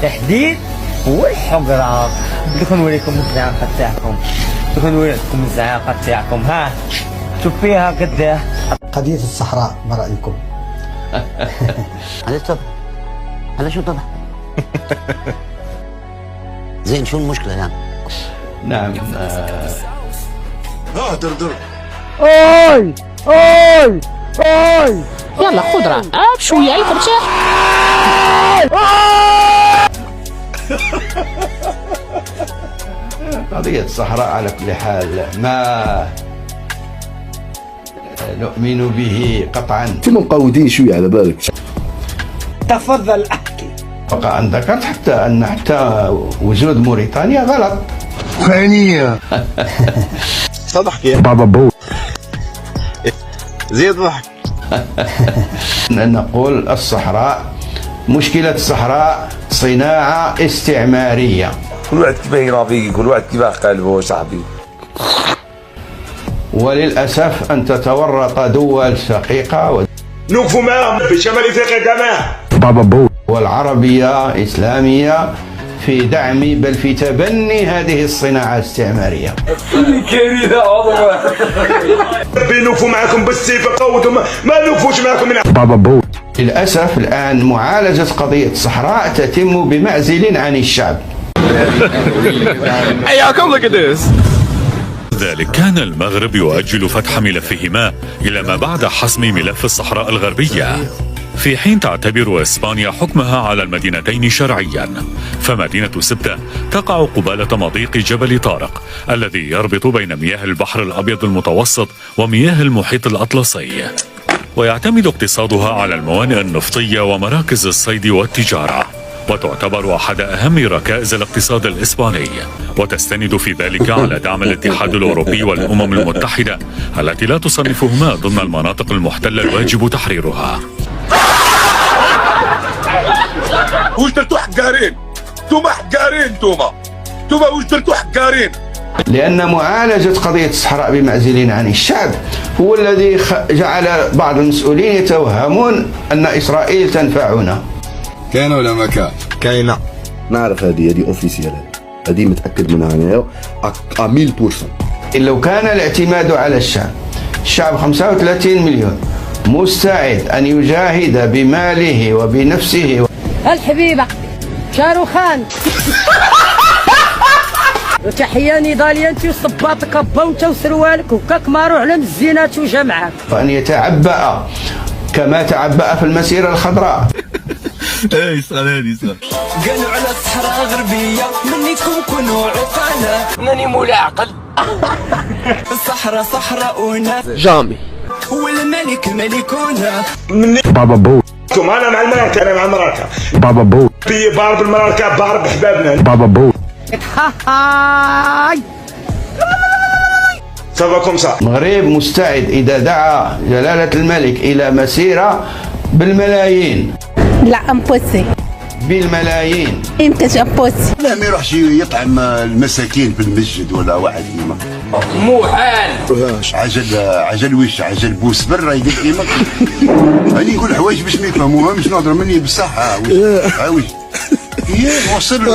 تحديد هو الحقرة. بدكم نوريكم الزعاقة تاعكم، بدكم نوريكم الزعاقة تاعكم. ها شوف فيها قداه. قضية الصحراء ما رأيكم؟ على طبع، على شو طبع؟ زين شو المشكلة يعني؟ نعم. دردر. أوي أوي أوي يلا خضرة بشوية يفرشح. قضية الصحراء على كل حال ما نؤمن به قطعا. انتم مقودين شوية على بالك. تفضل احكي. بقى أن ذكرت حتى وجود موريتانيا غلط. ثانية صدق يا بابا بو زيد ضحك. نقول الصحراء، مشكلة الصحراء صناعة استعمارية. كل واحد كيفاه يرافيقي، كل واحد كيفاه قلبه صاحبي. وللأسف أن تتورط دول شقيقة نوقفوا معاهم بشمال افريقيا كمان. بابا بو والعربية إسلامية في دعم بل في تبني هذه الصناعة الاستعمارية. كارثة عظمى. بنوفوا معكم بالسيف قودوا ما نوفوش معكم من بابا بو. للأسف الآن معالجة قضية الصحراء تتم بمعزل عن الشعب. ذلك كان المغرب يؤجل فتح ملفهما إلى ما بعد حسم ملف الصحراء الغربية، في حين تعتبر إسبانيا حكمها على المدينتين شرعيا. فمدينة سبتة تقع قبالة مضيق جبل طارق الذي يربط بين مياه البحر الأبيض المتوسط ومياه المحيط الأطلسي، ويعتمد اقتصادها على الموانئ النفطية ومراكز الصيد والتجارة، وتعتبر أحد أهم ركائز الاقتصاد الإسباني، وتستند في ذلك على دعم الاتحاد الأوروبي والأمم المتحدة التي لا تصنفهما ضمن المناطق المحتلة الواجب تحريرها. وش درتوا حقارين؟ انتوما حقارين، انتوما وش درتوا حقارين؟ لأن معالجة قضية الصحراء بمعزل عن الشعب هو الذي جعل بعض المسؤولين يتوهمون أن إسرائيل تنفعنا. كاينة ولا ما كان؟ كاينة. نعرف هذه اوفيسيال، هذه متأكد منها أنا 1000%. لو كان الاعتماد على الشعب 35 مليون مستعد أن يجاهد بماله وبنفسه. الحبيبة شاروخان. وتحية نضالية انت وصباطك هبا وانت وسروالك وكاك ماروح على مزينات وجا معاك. وأن يتعبأ كما تعبأ في المسيرة الخضراء. يسأل هادي يسأل. قالوا على الصحراء غربية منيتكم كونوا عقلاء. ماني مولا عقل. الصحراء صحراؤنا جامي. والملك ملكونا. بابا بو. أنا مع الملك، أنا مع المراكة. بابا بو. في بارب المراكة بارب أحبابنا. بابا بو. سافاكم صح. المغرب مستعد إذا دعا جلالة الملك إلى مسيرة بالملايين. لا امبوسي. بالملايين. امتى امبوسي؟ لا ما يروحش يطعم المساكين في المسجد ولا واحد فيما. مو حال. عجل وش عجل بوس برا يديك فيما. هاني نقول حوايج باش ما يفهموها، مش نهضر مني بالصحة. وش وصل.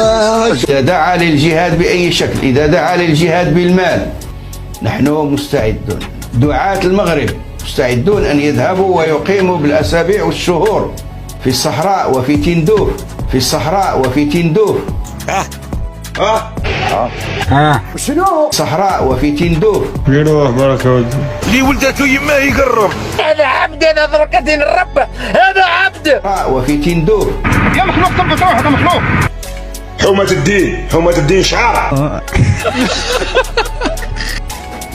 إذا دعا للجهاد بأي شكل، إذا دعا للجهاد بالمال، نحن مستعدون. دعاة المغرب مستعدون أن يذهبوا ويقيموا بالأسابيع والشهور في الصحراء وفي تندوف، في الصحراء وفي تندوف. شنو؟ صحراء وفي تندوف. يروح بركة ودي. لي ولدته يماه يقرب. هذا عبد، انا ضرك دين الرب، هذا عبد. وفي تندوف. يا مخلوق ثبت روحك يا مخلوق. حومة الدين شعار.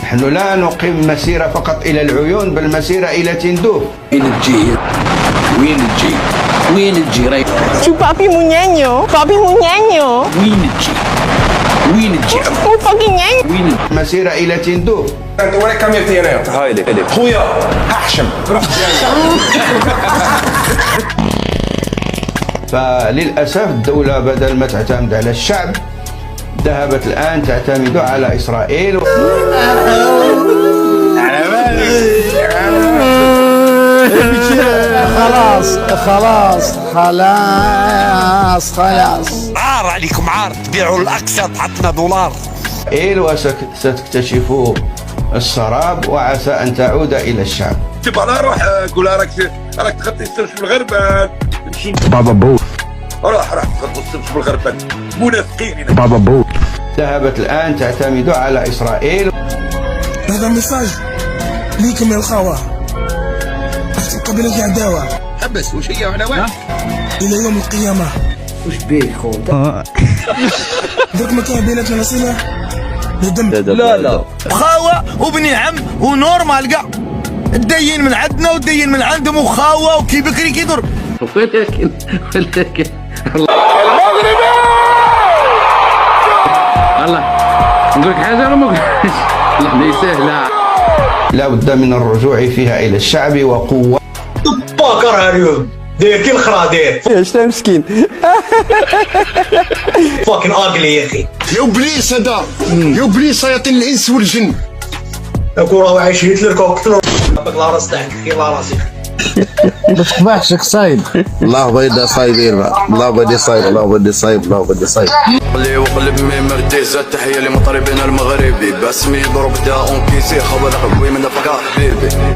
نحن لا نقيم مسيرة فقط إلى العيون بل مسيرة إلى تندوف. وين تجي؟ وين تجي؟ Tu papi munyanyo. Papi munyanyo. وين تجي؟ Tu papi munyanyo. مسيرة إلى تندوف. انت وين كاميرتي انا؟ هايلي خويا احشم. فللأسف الدولة بدل ما تعتمد على الشعب ذهبت الآن تعتمد على إسرائيل. خلاص خلاص خلاص خلاص. عار عليكم عار، تبيعوا الأقصى تعطنا دولار. وستكتشف السراب وعسى أن تعود إلى الشعب. تبقى لا روح قول راك تخطي السمش بالغربان. بابا بو روح تخطي السمش بالغربان منافقين. بابا بو ذهبت الآن تعتمد على إسرائيل. هذا ميساج ليكم يا الخوة، قبيلة عداوة حبس وش هي عنوان إلى يوم القيامة. وش بيك خو درك ما كان بيناتنا نصيلة لدم. لا خاوة وبني عم ونورمال كاع، الدين من عندنا والدين من عندهم وخاوة وكي بكري كي ضرب. ولكن الله نقول لك حاجة ولا ما نقولكش؟ لا سهلة. لا بد من الرجوع فيها إلى الشعب وقوة. باكر اليوم داير كي الخرا داير. ايش مسكين فاكن اغلي يا اخي. يا ابليس هذا، يا ابليس شياطين الانس والجن. كورة عايش هتلر كوكتلر بقلا راس تاعك يلا راسي. ما تقبحش صايد. الله بيدا صايدين بقى، الله بدي صايد، الله بدي صايد، الله بدي صايد. قلي وقلب مي مرديزة تحية لمطربنا المغربي، باسمي ضرب دا اون كيسي خبر قوي من فقا حبيبي.